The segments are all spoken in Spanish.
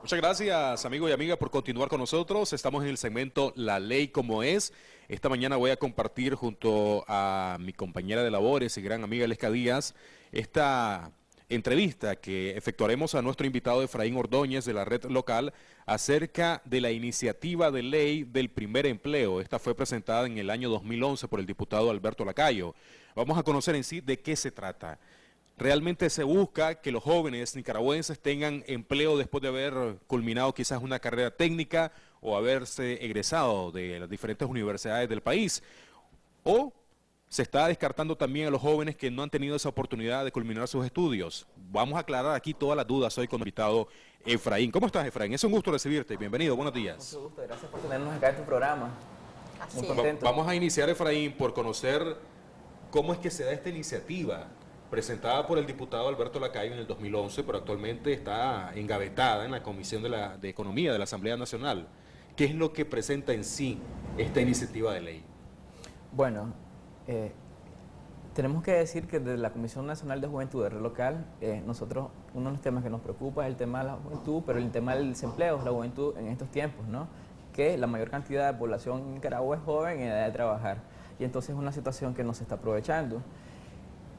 Muchas gracias, amigo y amiga, por continuar con nosotros. Estamos en el segmento La Ley como es. Esta mañana voy a compartir junto a mi compañera de labores y gran amiga Lesca Díaz esta entrevista que efectuaremos a nuestro invitado Efraín Ordóñez de la red local acerca de la iniciativa de ley del primer empleo. Esta fue presentada en el año 2011 por el diputado Alberto Lacayo. Vamos a conocer en sí de qué se trata. Realmente se busca que los jóvenes nicaragüenses tengan empleo después de haber culminado quizás una carrera técnica o haberse egresado de las diferentes universidades del país. O se está descartando también a los jóvenes que no han tenido esa oportunidad de culminar sus estudios. Vamos a aclarar aquí todas las dudas hoy con el invitado Efraín. ¿Cómo estás, Efraín? Es un gusto recibirte. Bienvenido, buenos días. Mucho gusto, gracias por tenernos acá en tu programa. Muy Así es. contento. Vamos a iniciar, Efraín, por conocer cómo es que se da esta iniciativa presentada por el diputado Alberto Lacayo en el 2011, pero actualmente está engavetada en la Comisión de Economía de la Asamblea Nacional. ¿Qué es lo que presenta en sí esta iniciativa de ley? Bueno, tenemos que decir que desde la Comisión Nacional de Juventud de Red Local, nosotros, uno de los temas que nos preocupa es el tema de la juventud, pero el tema del desempleo, la juventud en estos tiempos, ¿no? Que la mayor cantidad de población en Nicaragua es joven en edad de trabajar, y entonces es una situación que no se está aprovechando.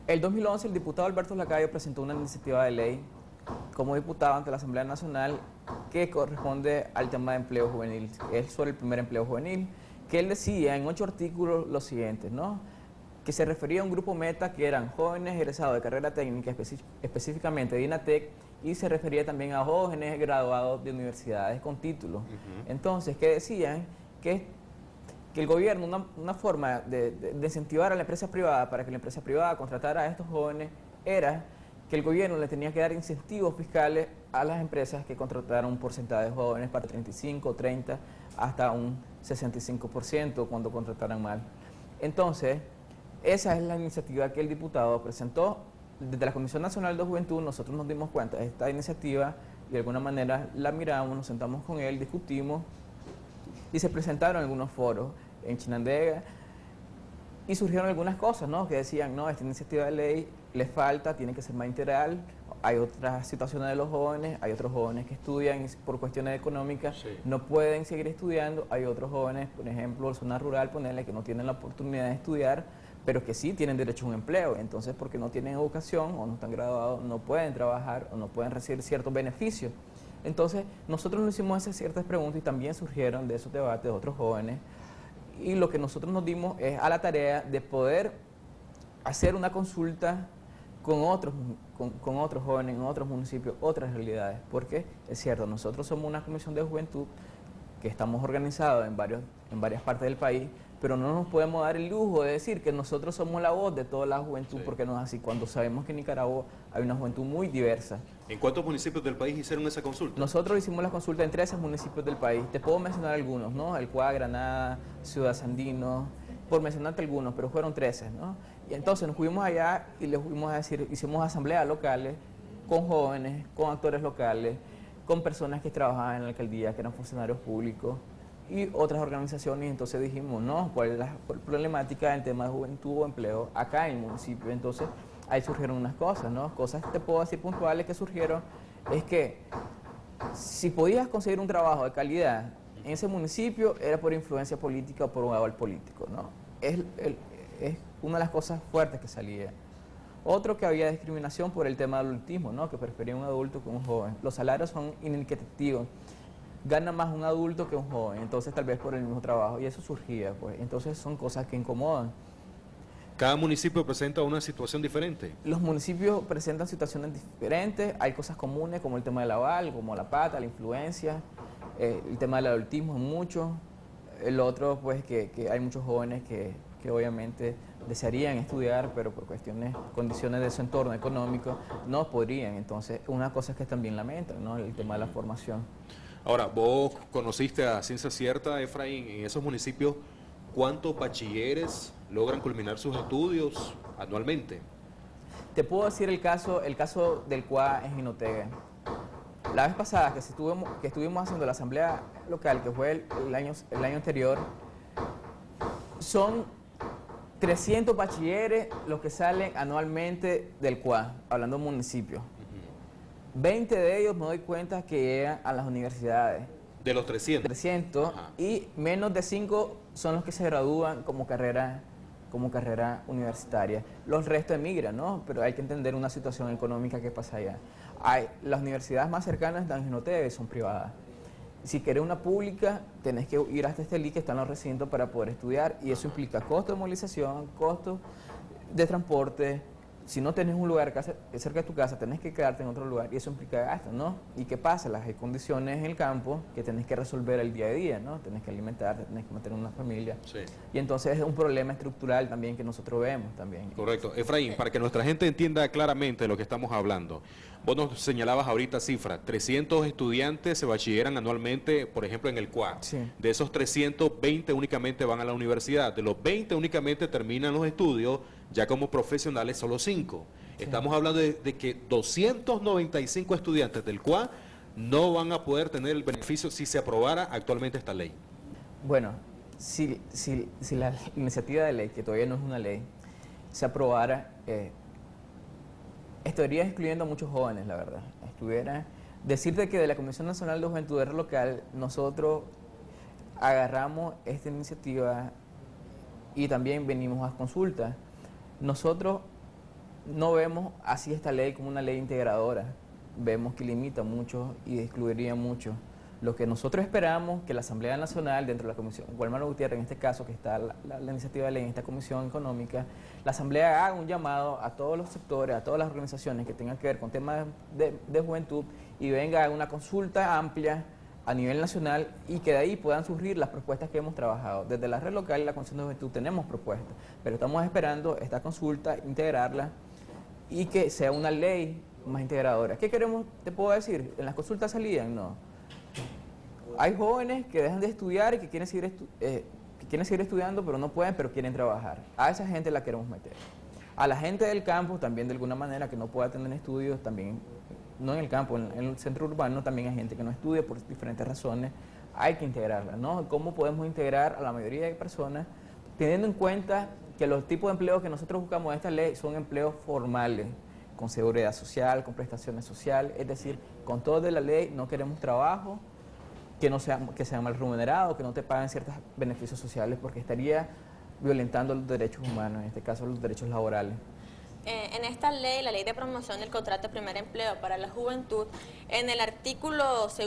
El 2011 el diputado Alberto Lacayo presentó una iniciativa de ley como diputado ante la Asamblea Nacional que corresponde al tema de empleo juvenil, es sobre el primer empleo juvenil, que él decía en 8 artículos lo siguiente, ¿no? Que se refería a un grupo meta que eran jóvenes egresados de carrera técnica, específicamente de INATEC, y se refería también a jóvenes graduados de universidades con títulos. Entonces, que decían que el gobierno, una forma de incentivar a la empresa privada para que la empresa privada contratara a estos jóvenes era que el gobierno le tenía que dar incentivos fiscales a las empresas que contrataran un porcentaje de jóvenes para 35, 30, hasta un 65% cuando contrataran mal. Entonces, esa es la iniciativa que el diputado presentó. Desde la Comisión Nacional de Juventud nosotros nos dimos cuenta de esta iniciativa y de alguna manera la miramos, nos sentamos con él, discutimos y se presentaron algunos foros en Chinandega y surgieron algunas cosas, ¿no? Que decían, no, esta iniciativa de ley le falta, tiene que ser más integral, hay otras situaciones de los jóvenes, hay otros jóvenes que estudian por cuestiones económicas, sí, no pueden seguir estudiando, hay otros jóvenes, por ejemplo, en zona rural, ponerle que no tienen la oportunidad de estudiar, pero que sí tienen derecho a un empleo, entonces porque no tienen educación o no están graduados, no pueden trabajar o no pueden recibir ciertos beneficios. Entonces, nosotros nos hicimos esas ciertas preguntas y también surgieron de esos debates de otros jóvenes, y lo que nosotros nos dimos es a la tarea de poder hacer una consulta con otros jóvenes en otros municipios, otras realidades, porque es cierto, nosotros somos una comisión de juventud que estamos organizados en varias partes del país, pero no nos podemos dar el lujo de decir que nosotros somos la voz de toda la juventud, sí, porque no es así, cuando sabemos que en Nicaragua hay una juventud muy diversa. ¿En cuántos municipios del país hicieron esa consulta? Nosotros hicimos la consulta en 13 municipios del país, te puedo mencionar algunos, ¿no? El Cuá, Granada, Ciudad Sandino, por mencionarte algunos, pero fueron 13, ¿no? Y entonces nos fuimos allá y les fuimos a decir, hicimos asambleas locales con jóvenes, con actores locales, con personas que trabajaban en la alcaldía, que eran funcionarios públicos y otras organizaciones. Entonces dijimos, no, ¿cuál es la problemática del tema de juventud o empleo acá en el municipio? Entonces ahí surgieron unas cosas, ¿no? Cosas que te puedo decir puntuales que surgieron, es que si podías conseguir un trabajo de calidad en ese municipio era por influencia política o por un aval político, ¿no? Es una de las cosas fuertes que salía. Otro, que había discriminación por el tema del adultismo, ¿no? Que prefería un adulto que un joven. Los salarios son inequitativos, gana más un adulto que un joven, entonces tal vez por el mismo trabajo, y eso surgía, pues. Entonces son cosas que incomodan. ¿Cada municipio presenta una situación diferente? Los municipios presentan situaciones diferentes, hay cosas comunes como el tema del aval, como la pata, la influencia, el tema del adultismo es mucho. El otro, pues, que hay muchos jóvenes que obviamente desearían estudiar, pero por condiciones de su entorno económico no podrían. Entonces, una cosa es que también lamentan, ¿no? El tema de la formación. Ahora, vos conociste a ciencia cierta, Efraín, en esos municipios, ¿cuántos bachilleres logran culminar sus estudios anualmente? Te puedo decir el caso del CUA en Jinotega. La vez pasada que estuvimos haciendo la asamblea local, que fue el año anterior, son 300 bachilleres los que salen anualmente del CUA, hablando de municipios. 20 de ellos me doy cuenta que llegan a las universidades. De los 300. 300, Ajá. y menos de 5 son los que se gradúan como carrera universitaria. Los restos emigran, ¿no? Pero hay que entender una situación económica que pasa allá. Las universidades más cercanas de Angenoteve son privadas. Si querés una pública, tenés que ir hasta Estelí, que están los recintos, para poder estudiar, y eso implica costo de movilización, costo de transporte. Si no tenés un lugar cerca de tu casa, tenés que quedarte en otro lugar, y eso implica gasto, ¿no? ¿Y qué pasa? Hay condiciones en el campo que tenés que resolver el día a día, ¿no? Tenés que alimentarte, tenés que mantener una familia. Sí. Y entonces es un problema estructural también que nosotros vemos también. Correcto. Efraín, para que nuestra gente entienda claramente de lo que estamos hablando, vos nos señalabas ahorita cifras, 300 estudiantes se bachilleran anualmente, por ejemplo, en el CUA. Sí. De esos 320 únicamente van a la universidad. De los 20 únicamente terminan los estudios, ya como profesionales solo 5. Sí. Estamos hablando de que 295 estudiantes del CUA no van a poder tener el beneficio si se aprobara actualmente esta ley. Bueno, si la iniciativa de ley, que todavía no es una ley, se aprobara, estaría excluyendo a muchos jóvenes, la verdad. Decirte que de la Comisión Nacional de Juventud Local, nosotros agarramos esta iniciativa y también venimos a consulta. Nosotros no vemos así esta ley como una ley integradora, vemos que limita mucho y excluiría mucho. Lo que nosotros esperamos que la Asamblea Nacional, dentro de la Comisión, Gualmaro Gutiérrez en este caso, que está la iniciativa de ley en esta Comisión Económica, la Asamblea haga un llamado a todos los sectores, a todas las organizaciones que tengan que ver con temas de juventud, y venga a una consulta amplia a nivel nacional, y que de ahí puedan surgir las propuestas que hemos trabajado. Desde la red local y la Comisión de Juventud tenemos propuestas, pero estamos esperando esta consulta, integrarla, y que sea una ley más integradora. ¿Qué queremos? Te puedo decir, en las consultas salían, no. Hay jóvenes que dejan de estudiar y que quieren seguir estudiando, pero no pueden, pero quieren trabajar. A esa gente la queremos meter. A la gente del campo también, de alguna manera, que no pueda tener estudios, también, no en el campo, en el centro urbano también hay gente que no estudia por diferentes razones. Hay que integrarla, ¿no? ¿Cómo podemos integrar a la mayoría de personas, teniendo en cuenta que los tipos de empleos que nosotros buscamos en esta ley son empleos formales, con seguridad social, con prestaciones sociales? Es decir, con todo de la ley no queremos trabajo que sea mal remunerado, que no te paguen ciertos beneficios sociales, porque estaría violentando los derechos humanos, en este caso los derechos laborales. En esta ley, la ley de promoción del contrato de primer empleo para la juventud, en el artículo 2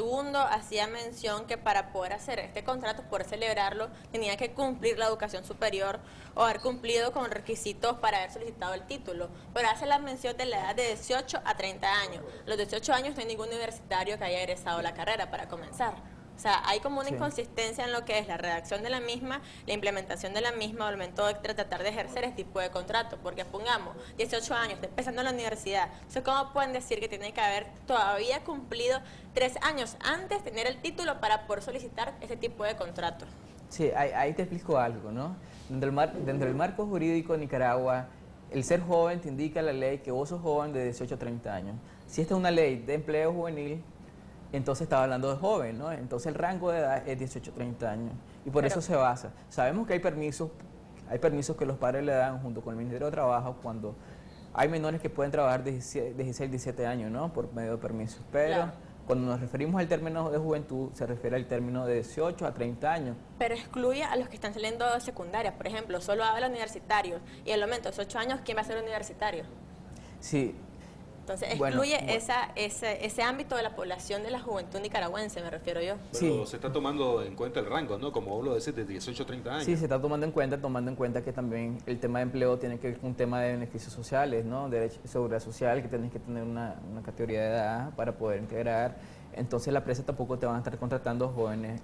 hacía mención que para poder hacer este contrato, poder celebrarlo, tenía que cumplir la educación superior o haber cumplido con requisitos para haber solicitado el título. Pero hace la mención de la edad de 18 a 30 años. Los 18 años no hay ningún universitario que haya egresado la carrera para comenzar. O sea, hay como una inconsistencia en lo que es la redacción de la misma, la implementación de la misma, al momento de tratar de ejercer este tipo de contrato. Porque pongamos, 18 años, empezando la universidad. Entonces, ¿cómo pueden decir que tiene que haber todavía cumplido 3 años antes de tener el título para poder solicitar ese tipo de contrato? Sí, ahí te explico algo, ¿no? Dentro del marco jurídico de Nicaragua, el ser joven te indica la ley que vos sos joven de 18 a 30 años. Si esta es una ley de empleo juvenil, entonces estaba hablando de joven, ¿no? Entonces el rango de edad es 18 a 30 años, y por eso se basa. Sabemos que hay permisos que los padres le dan junto con el Ministerio de Trabajo cuando hay menores que pueden trabajar de 16, 17 años, ¿no? Por medio de permisos. Pero cuando nos referimos al término de juventud, se refiere al término de 18 a 30 años. Pero excluye a los que están saliendo de secundaria, por ejemplo, solo habla universitarios, y en el momento de 18 años, ¿quién va a ser universitario? Sí. Entonces excluye ese ámbito de la población de la juventud nicaragüense, me refiero yo. Pero se está tomando en cuenta el rango, ¿no? Como vos lo decís, de 18 a 30 años. Sí, se está tomando en cuenta que también el tema de empleo tiene que ver con un tema de beneficios sociales, ¿no? Derecho de seguridad social, que tienes que tener una categoría de edad para poder integrar. Entonces la empresa tampoco te van a estar contratando jóvenes.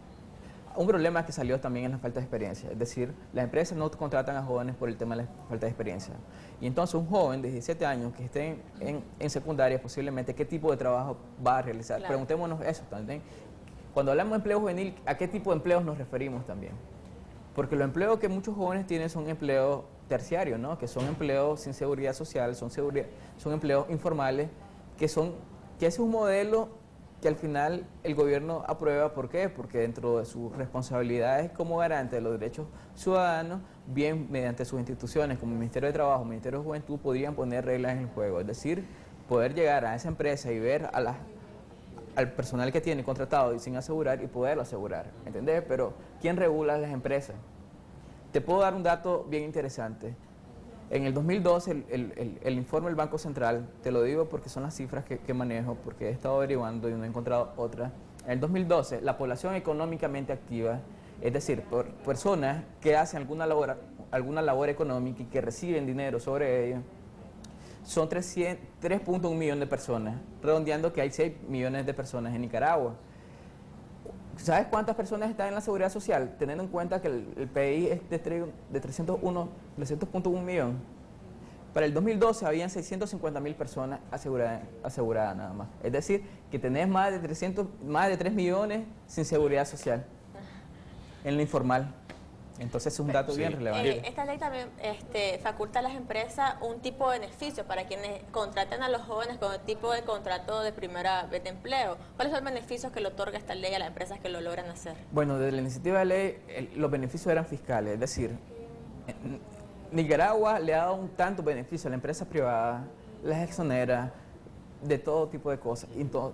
Un problema que salió también es la falta de experiencia, es decir, las empresas no contratan a jóvenes por el tema de la falta de experiencia. Y entonces un joven de 17 años que esté en secundaria, posiblemente, ¿qué tipo de trabajo va a realizar? Claro. Preguntémonos eso también. Cuando hablamos de empleo juvenil, ¿a qué tipo de empleos nos referimos también? Porque los empleos que muchos jóvenes tienen son empleos terciarios, ¿no? Que son empleos sin seguridad social, son empleos informales, que es un modelo que al final el gobierno aprueba. ¿Por qué? Porque dentro de sus responsabilidades como garante de los derechos ciudadanos, bien mediante sus instituciones como el Ministerio de Trabajo, el Ministerio de Juventud, podrían poner reglas en el juego. Es decir, poder llegar a esa empresa y ver al personal que tiene contratado y sin asegurar y poderlo asegurar, ¿entendés? Pero ¿quién regula las empresas? Te puedo dar un dato bien interesante. En el 2012, el informe del Banco Central, te lo digo porque son las cifras que manejo, porque he estado averiguando y no he encontrado otras. En el 2012, la población económicamente activa, es decir, por personas que hacen alguna labor económica y que reciben dinero sobre ello, son 3.1 millones de personas, redondeando que hay 6 millones de personas en Nicaragua. ¿Sabes cuántas personas están en la seguridad social? Teniendo en cuenta que el PIB es de 300.1 millones. Para el 2012 habían 650.000 personas aseguradas nada más. Es decir, que tenés más de 3 millones sin seguridad social en lo informal. Entonces es un dato bien relevante. Esta ley también faculta a las empresas un tipo de beneficio para quienes contraten a los jóvenes con el tipo de contrato de primera vez de empleo. ¿Cuáles son los beneficios que le otorga esta ley a las empresas que lo logran hacer? Bueno, desde la iniciativa de ley los beneficios eran fiscales, es decir, Nicaragua le ha dado un tanto beneficio a la empresa privada, las exonera, de todo tipo de cosas.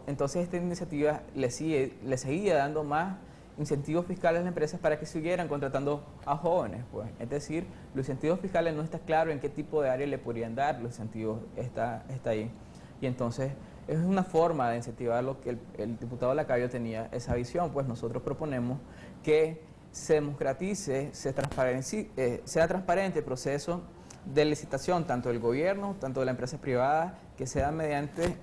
Entonces esta iniciativa le seguía dando más incentivos fiscales a las empresas para que siguieran contratando a jóvenes, pues. Es decir, los incentivos fiscales no está claro en qué tipo de área le podrían dar, los incentivos está ahí. Y entonces es una forma de incentivar lo que el diputado Lacayo tenía esa visión, pues nosotros proponemos que se democratice, sea transparente el proceso de licitación, tanto del gobierno, tanto de la empresa privada, que sea mediante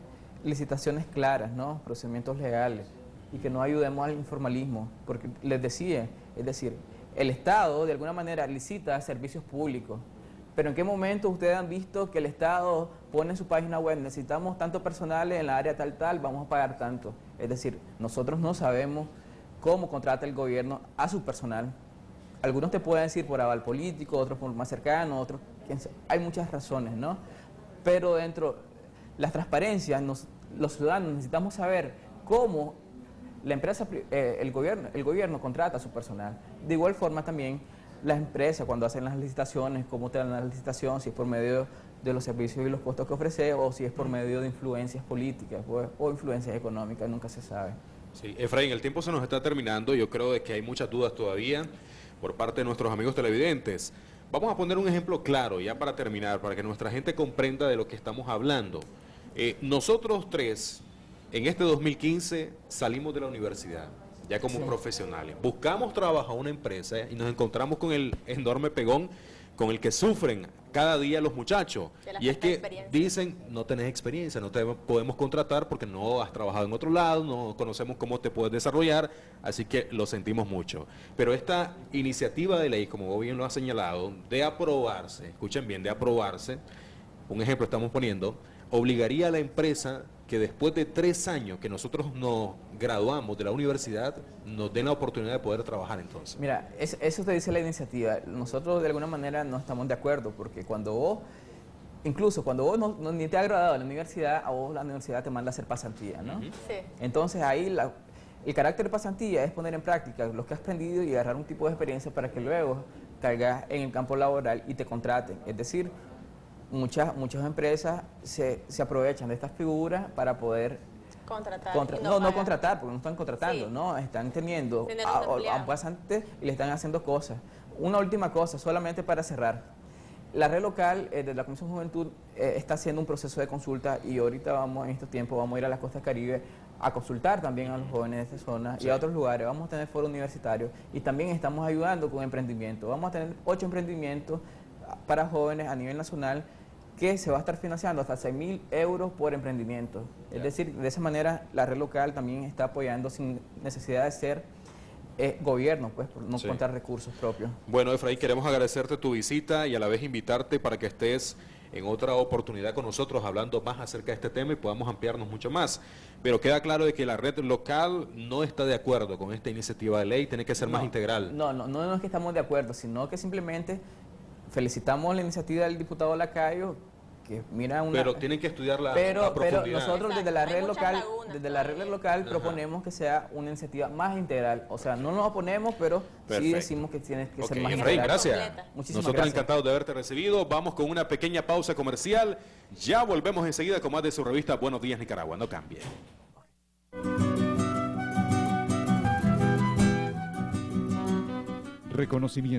licitaciones claras, ¿no? Procedimientos legales, y que no ayudemos al informalismo, porque les decía, es decir, el Estado de alguna manera licita servicios públicos, pero ¿en qué momento ustedes han visto que el Estado pone en su página web, necesitamos tanto personal en la área tal, vamos a pagar tanto? Es decir, nosotros no sabemos cómo contrata el gobierno a su personal. Algunos te pueden decir por aval político, otros por más cercano, otros, hay muchas razones, ¿no? Pero dentro de las transparencias, los ciudadanos necesitamos saber cómo la empresa, el gobierno contrata a su personal. De igual forma también las empresas cuando hacen las licitaciones, cómo te dan la licitación, si es por medio de los servicios y los costos que ofrece o si es por medio de influencias políticas pues, o influencias económicas, nunca se sabe. Sí, Efraín, el tiempo se nos está terminando. Yo creo de que hay muchas dudas todavía por parte de nuestros amigos televidentes. Vamos a poner un ejemplo claro ya para terminar, para que nuestra gente comprenda de lo que estamos hablando. Nosotros tres, en este 2015, salimos de la universidad, ya como profesionales. Buscamos trabajo a una empresa y nos encontramos con el enorme pegón con el que sufren cada día los muchachos. Y es que dicen, no tenés experiencia, no te podemos contratar porque no has trabajado en otro lado, no conocemos cómo te puedes desarrollar, así que lo sentimos mucho. Pero esta iniciativa de ley, como vos bien lo has señalado, de aprobarse, escuchen bien, de aprobarse, un ejemplo estamos poniendo, obligaría a la empresa que después de 3 años que nosotros nos graduamos de la universidad, nos den la oportunidad de poder trabajar entonces. Mira, eso te dice la iniciativa. Nosotros de alguna manera no estamos de acuerdo, porque cuando vos, incluso cuando vos ni te has graduado de la universidad, a vos la universidad te manda a hacer pasantía, ¿no? Sí. Entonces ahí el carácter de pasantía es poner en práctica lo que has aprendido y agarrar un tipo de experiencia para que luego caigas en el campo laboral y te contraten. Es decir, muchas empresas se aprovechan de estas figuras para poder contratar. No contratar, porque no están contratando, no, están teniendo a pasantes y le están haciendo cosas. Una última cosa, solamente para cerrar. La red local de la Comisión de Juventud está haciendo un proceso de consulta y ahorita en estos tiempos vamos a ir a la costa caribe a consultar también a los jóvenes de esta zona y a otros lugares. Vamos a tener foro universitario y también estamos ayudando con emprendimiento. Vamos a tener 8 emprendimientos para jóvenes a nivel nacional que se va a estar financiando hasta 6.000 euros por emprendimiento. Es decir, de esa manera la red local también está apoyando sin necesidad de ser gobierno, pues, por no contar recursos propios. Bueno, Efraín, queremos agradecerte tu visita y a la vez invitarte para que estés en otra oportunidad con nosotros hablando más acerca de este tema y podamos ampliarnos mucho más. Pero queda claro de que la red local no está de acuerdo con esta iniciativa de ley, tiene que ser más integral. No es que estamos de acuerdo, sino que simplemente felicitamos la iniciativa del diputado Lacayo que mira una... Pero tienen que estudiarla a pero profundidad. nosotros Exacto, desde la hay red muchas local, lagunas desde la red todavía. local proponemos que sea una iniciativa más integral. O sea, no nos oponemos, pero sí Perfecto. decimos que tiene que Ok, ser más Efraín, integral. gracias. Completa. Muchísimas Nosotros gracias. encantados de haberte recibido. Vamos con una pequeña pausa comercial. Ya volvemos enseguida con más de su revista Buenos Días Nicaragua. No cambie. Reconocimiento.